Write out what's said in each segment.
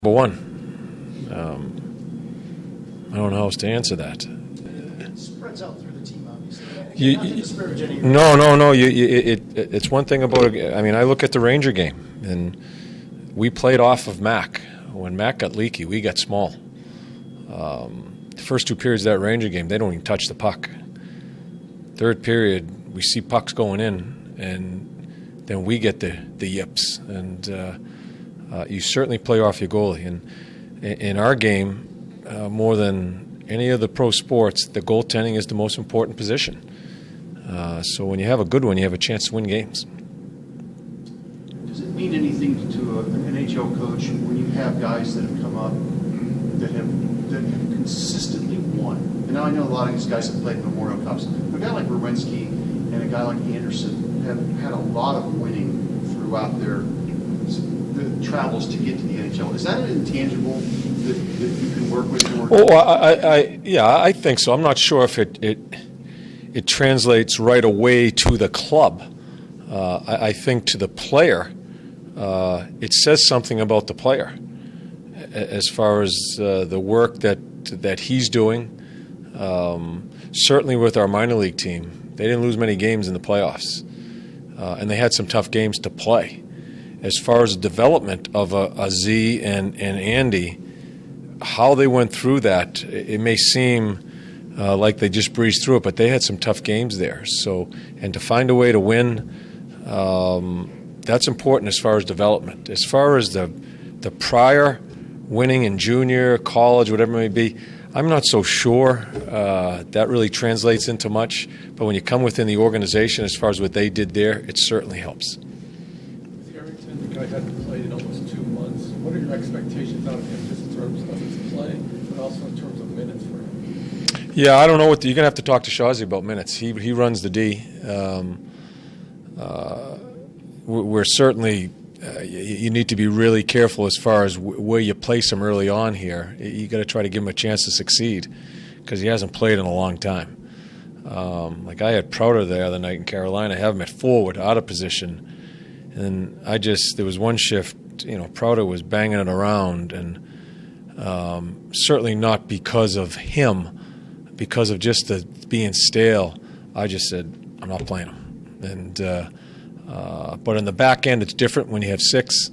Number one. I don't know how else to answer that. It spreads out through the team, obviously. You- Not to disparage any of No. It's one thing about it. I mean, I look at the Ranger game, and we played off of Mac. When Mac got leaky, we got small. The first two periods of that Ranger game, they don't even touch the puck. Third period, we see pucks going in, and then we get the yips. And you certainly play off your goalie. And in our game, more than any of the pro sports, the goaltending is the most important position. So when you have a good one, you have a chance to win games. Does it mean anything to an NHL coach when you have guys that have come up that have consistently won? And now I know a lot of these guys have played Memorial Cups. But a guy like Werenski and a guy like Anderson have had a lot of winning throughout their travels to get to the NHL. Is that an intangible that you can work with? I think so. I'm not sure if it translates right away to the club. I think to the player, it says something about the player as far as the work that he's doing. Certainly with our minor league team, they didn't lose many games in the playoffs, and they had some tough games to play. As far as the development of a Z and Andy, how they went through that, it may seem like they just breezed through it, but they had some tough games there. So, and to find a way to win, that's important as far as development. As far as the prior winning in junior, college, whatever it may be, I'm not so sure that really translates into much. But when you come within the organization, as far as what they did there, it certainly helps. The guy hasn't played in almost 2 months. What are your expectations out of him, just in terms of his play, but also in terms of minutes for him? Yeah, I don't know what you're gonna have to talk to Shazi about minutes. He runs the D. We're certainly you need to be really careful as far as where you place him early on here. You got to try to give him a chance to succeed because he hasn't played in a long time. Like I had Prouder the other night in Carolina, have him at forward, out of position. And there was one shift, Prouder was banging it around, and certainly not because of him, because of just being stale. I just said, I'm not playing him. And but in the back end, it's different when you have 6.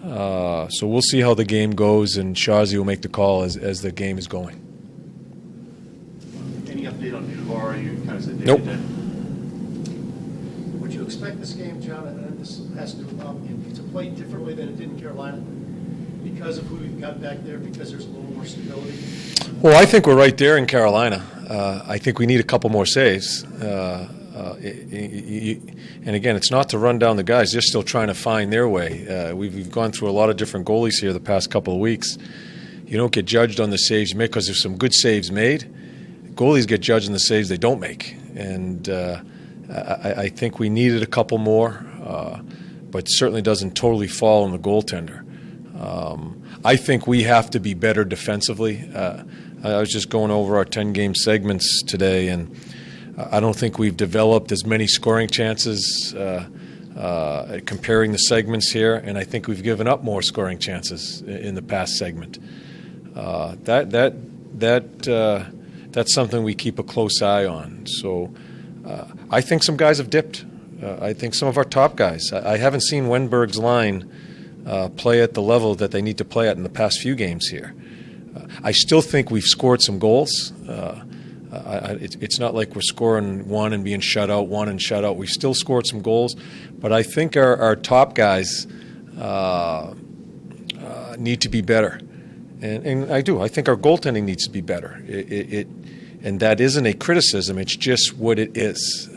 So we'll see how the game goes, and Shazi will make the call as the game is going. Any update on Nuvar? You kind of said Nope. Would you expect this game, John, and this has to play differently than it did in Carolina because of who we've got back there, because there's a little more stability? Well, I think we're right there in Carolina. I think we need a couple more saves. And again, it's not to run down the guys. They're still trying to find their way. We've gone through a lot of different goalies here the past couple of weeks. You don't get judged on the saves you make because there's some good saves made. Goalies get judged on the saves they don't make. And I think we needed a couple more, but certainly doesn't totally fall on the goaltender. I think we have to be better defensively. I was just going over our 10-game segments today, and I don't think we've developed as many scoring chances comparing the segments here, and I think we've given up more scoring chances in the past segment. That's something we keep a close eye on. So I think some guys have dipped. I think some of our top guys. I haven't seen Wenberg's line play at the level that they need to play at in the past few games here. I still think we've scored some goals. It's not like we're scoring one and being shut out, one and shut out. We've still scored some goals, but I think our top guys need to be better. And I do. I think our goaltending needs to be better. And that isn't a criticism. It's just what it is.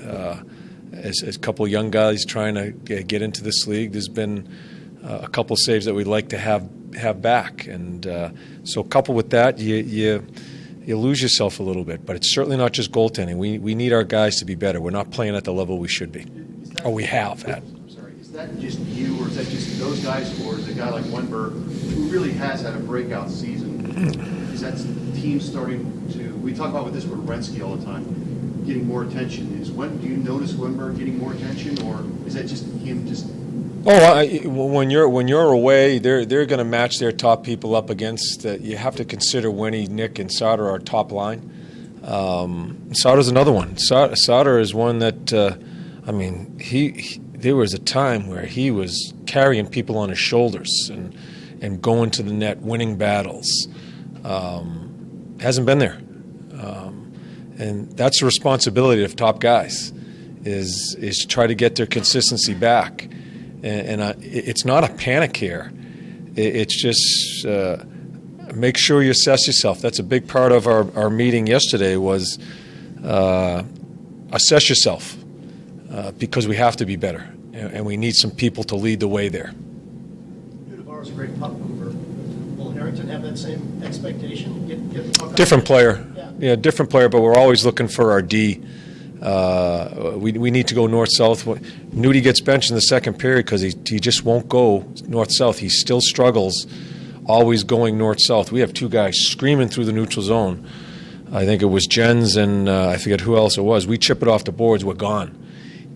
As a couple of young guys trying to get into this league, there's been a couple of saves that we'd like to have back. And so coupled with that, you lose yourself a little bit. But it's certainly not just goaltending. We need our guys to be better. We're not playing at the level we should be. Or we have at. I'm sorry. Is that just you, or is that just those guys, or is a guy like Wenberg, who really has had a breakout season? Is that the team starting to? We talk about with this with Werenski all the time, getting more attention. Do you notice Wenberg getting more attention, or is that just him just When you're away, they're going to match their top people up against. You have to consider Winnie, Nick, and Sauter are top line. Sauter's another one. Sauter is one that, there was a time where he was carrying people on his shoulders and going to the net, winning battles. Hasn't been there, and that's the responsibility of top guys, is try to get their consistency back. And it's not a panic here. It's just make sure you assess yourself. That's a big part of our meeting yesterday was assess yourself because we have to be better, and we need some people to lead the way there. Navarro's a great puck mover. Will Harrington have that same expectation? Get the puck Different out? player. Yeah, Different player, but we're always looking for our D. We need to go north-south. Nudie gets benched in the second period because he just won't go north-south. He still struggles always going north-south. We have two guys screaming through the neutral zone. I think it was Jens and I forget who else it was. We chip it off the boards, we're gone.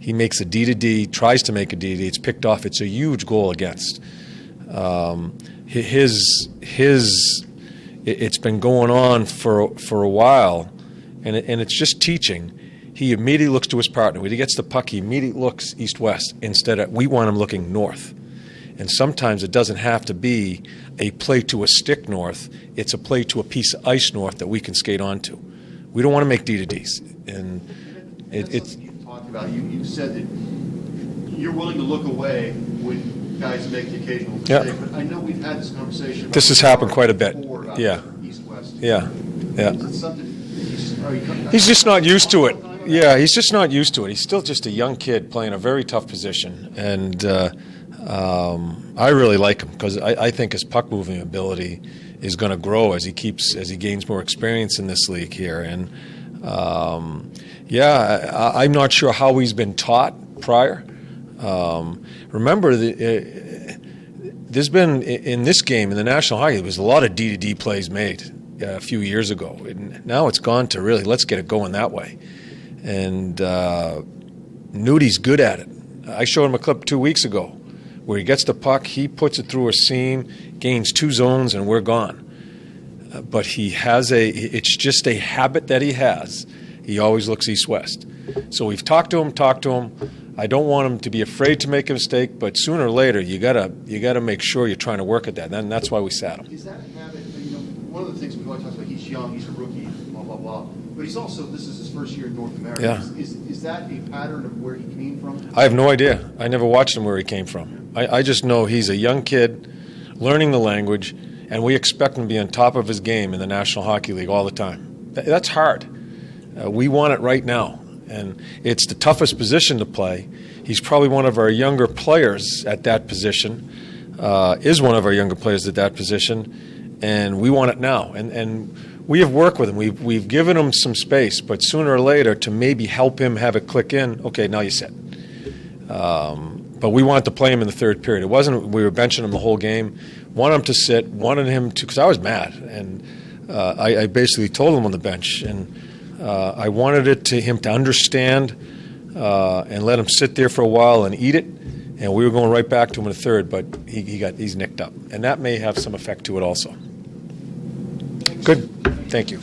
He makes a D to D, tries to make a D to D. It's picked off. It's a huge goal against. It's been going on for a while, and it's just teaching. He immediately looks to his partner. When he gets the puck, he immediately looks east-west instead of we want him looking north. And sometimes it doesn't have to be a play to a stick north. It's a play to a piece of ice north that we can skate onto. We don't want to make D to Ds. And it's something you talked about. You said that you're willing to look away when guys make the occasional mistake. Yeah. But I know we've had this conversation. This has happened quite a bit. About Yeah. East-west. Yeah. Is it something He's just not used to it. Yeah, he's just not used to it. He's still just a young kid playing a very tough position, and I really like him because I think his puck moving ability is going to grow as he gains more experience in this league here. And I'm not sure how he's been taught prior. Remember, there's been in this game in the National Hockey, there was a lot of D to D plays made a few years ago. And now it's gone to really let's get it going that way. And Nudie's good at it. I showed him a clip 2 weeks ago where he gets the puck, he puts it through a seam, gains two zones, and we're gone. But it's just a habit that he has. He always looks east-west. So we've talked to him. I don't want him to be afraid to make a mistake, but sooner or later you gotta make sure you're trying to work at that. And that's why we sat him. Is that a habit? One of the things we always talk about, he's young, he's a rookie, blah, blah, blah. But he's also, this is his first year in North America. Yeah. Is that a pattern of where he came from? I have no idea. I never watched him where he came from. I just know he's a young kid learning the language, and we expect him to be on top of his game in the National Hockey League all the time. That's hard. We want it right now, and it's the toughest position to play. He's probably one of our younger players at that position, and we want it now. And we have worked with him. We've given him some space, but sooner or later to maybe help him have it click in, okay, now you sit. But we wanted to play him in the third period. It wasn't we were benching him the whole game. Wanted him to sit, wanted him to, because I was mad. And I basically told him on the bench. And I wanted him to understand and let him sit there for a while and eat it. And we were going right back to him in the third, but he's nicked up. And that may have some effect to it also. Good. Thank you.